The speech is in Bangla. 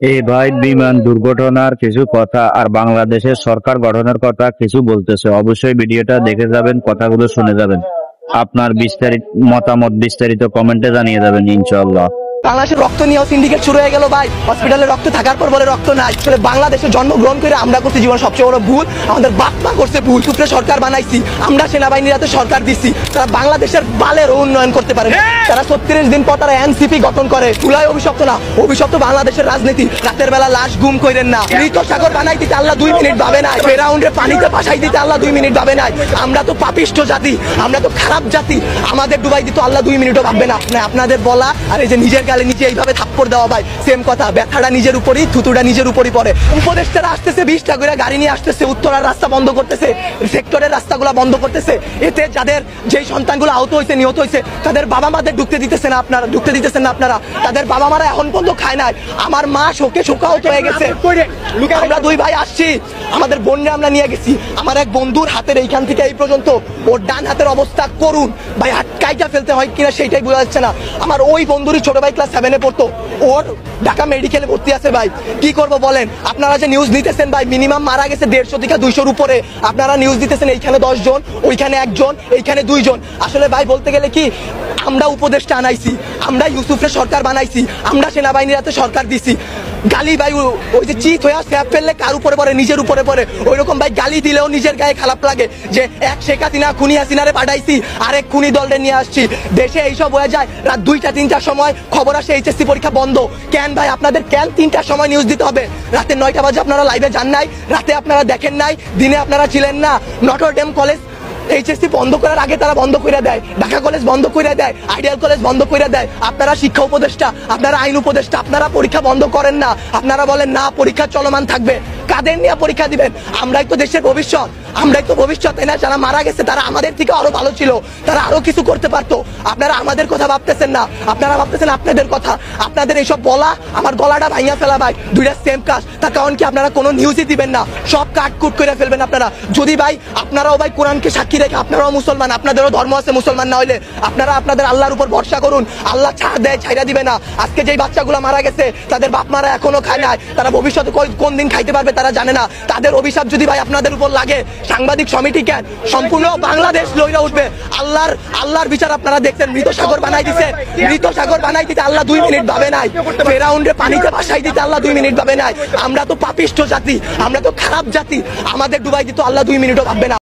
এই ভাই বিমান দুর্ঘটনার কিছু কথা আর বাংলাদেশের সরকার গঠনের কথা কিছু বলতেছে। অবশ্যই ভিডিওটা দেখে যাবেন, কথাগুলো শুনে যাবেন। আপনার বিস্তারিত কমেন্টে জানিয়ে যাবেন ইনশাআল্লাহ। বাংলাদেশের রক্ত নিয়েও সিন্ডিকেট শুরু হয়ে গেল ভাই। হসপিটালে রক্ত থাকার পর বলে রক্ত নাই। আসলে বাংলাদেশে জন্মগ্রহণ করে আমরা করছি জীবন সবচেয়ে বড় ভুল। আমাদের বাপ মা করছে ভুল। সূত্রে সরকার বানাইছি আমরা, সেনাবাহিনীর হাতে সরকার দিচ্ছি। তারা বাংলাদেশের বালের উন্নয়ন করতে পারে না। তারা 36 দিন পর তারা এনসিপি গঠন করে। চুলাই অভিশপ্ত না, অভিশপ্ত বাংলাদেশের রাজনীতি। রাতের বেলা লাশ গুম করেন না। মৃত সাগর বানাই দিতে আল্লাহ 2 মিনিট ভাবে নাই। ফেরাউন্ডে পানিতে ভাসাই দিতে আল্লাহ 2 মিনিট ভাবে নাই। আমরা তো পাপিষ্ঠ জাতি, আমরা তো খারাপ জাতি। আমাদের ডুবাই দিতে আল্লাহ 2 মিনিটও ভাববে না। আপনাদের বলা আর এই যে নিজের গালে নিচে এইভাবে থাপ্পড় দেওয়া ভাই সেম কথা। ব্যথাটা নিজের উপরই, থুতুটা নিজের উপরই পড়ে। উপদেষ্টারা আসতেছে 20টা করে গাড়ি নিয়ে আসতেছে, উত্তরার রাস্তা বন্ধ করতেছে, সেক্টরের রাস্তাগুলো বন্ধ করতেছে। এতে যাদের যেই সন্তানগুলো আহত হয়েছে, নিহত হয়েছে, তাদের বাবা মাদের ঢুকতে দিতেছেন না আপনারা। তাদের বাবা মারা এখন পর্যন্ত খায় নাই। আমার মা শোকে শোকাহত হয়ে গেছে। আমরা 2 ভাই আসছি, আমাদের বোনরা আমরা নিয়ে গেছি। আমার এক বন্ধুর হাতের এইখান থেকে এই পর্যন্ত ওর ডান হাতের অবস্থা করুন ভাই, হাত কাইটা ফেলতে হয় কিনা সেটাই বোঝা যাচ্ছে না। আমার ওই বন্ধুরই ছোট ভাই ক্লাস 7-এ পড়তো, ওর ঢাকা মেডিকেলে ভর্তি আছে ভাই। কি করবো বলেন? আপনারা যে নিউজ নিতেছেন ভাই, মিনিমাম মারা গেছে 150 থেকে 200-র উপরে। আপনারা নিউজ দিতেছেন এইখানে 10 জন, ওইখানে 1 জন, এইখানে 2 জন। আসলে ভাই বলতে গেলে কি, আমরা উপদেষ্টা আনাইছি, আমরা ইউসুফের সরকার বানাইছি, আমরা সেনাবাহিনীর হাতে সরকার দিছি। গালি ভাই ওই যে চিত হয়ে স্যাপ ফেললে কার উপরে পড়ে? নিজের উপরে পড়ে। ওই রকম ভাই গালি দিলেও নিজের গায়ে খারাপ লাগে যে এক শেখ হাসিনা খুনি হাসিনারে পাঠাইছি, আরেক খুনি দলরে নিয়ে আসছি। দেশে এইসব হয়ে যায়, রাত 2টা-3টার সময় খবর আসে এইচএসসি পরীক্ষা বন্ধ। কেন ভাই আপনাদের কেন 3টার সময় নিউজ দিতে হবে? রাতে 9টা বাজে আপনারা লাইভে যান নাই, রাতে আপনারা দেখেন নাই, দিনে আপনারা ছিলেন না। নটর ডেম কলেজ এইচএসসি বন্ধ করার আগে তারা বন্ধ করে দেয়, ঢাকা কলেজ বন্ধ করে দেয়, আইডিয়াল কলেজ বন্ধ করে দেয়। আপনারা শিক্ষা উপদেষ্টা, আপনারা আইন উপদেষ্টা, আপনারা পরীক্ষা বন্ধ করেন না। আপনারা বলেন না, পরীক্ষা চলমান থাকবে। কাদের নিয়ে পরীক্ষা দিবেন? আমরাই তো দেশের ভবিষ্যৎ, আমরাই তো ভবিষ্যৎ, তাই না? যারা মারা গেছে তারা আমাদের থেকে আরো ভালো ছিল, তারা আরো কিছু করতে পারতো। আপনারা আমাদের কথা ভাবতেছেন না, আপনারা ভাবতেছেন আপনাদের কথা। আপনাদের এইসব বলা আমার গলাটা ভাঙিয়া ফেলা ভাই, 2টা সেম কাজ। তার কারণ কি, আপনারা কোনো নিউজই দিবেন না, সব কাটকুট করে ফেলবেন আপনারা। যদি ভাই আপনারাও ভাই কোরআনকে সাক্ষী রেখে, আপনারাও মুসলমান, আপনাদেরও ধর্ম আছে, মুসলমান না হইলে আপনারা আপনাদের আল্লাহর উপর ভরসা করুন। আল্লাহ ছাড় দেয়, ছাইরা দিবে না। আজকে যেই বাচ্চাগুলো মারা গেছে তাদের বাপ মারা এখনো খায় নাই, তারা ভবিষ্যতে কোন দিন খাইতে পারবে তারা জানে না। তাদের অভিশাপ যদি ভাই আপনাদের উপর লাগে, সাংবাদিক সমিতি কেন, সম্পূর্ণ বাংলাদেশ লইরা উঠবে। আল্লাহর বিচার আপনারা দেখছেন। মৃত সাগর বানাই দিতে আল্লাহ 2 মিনিট ভাবে নাই। ফেরাউন্ডে পানিতে ভাসাই দিতে আল্লাহ 2 মিনিট ভাবে নাই। আমরা তো পাপিষ্ঠ জাতি, আমরা তো খারাপ জাতি। আমাদের ডুবাই দিতে আল্লাহ 2 মিনিটও ভাববে না।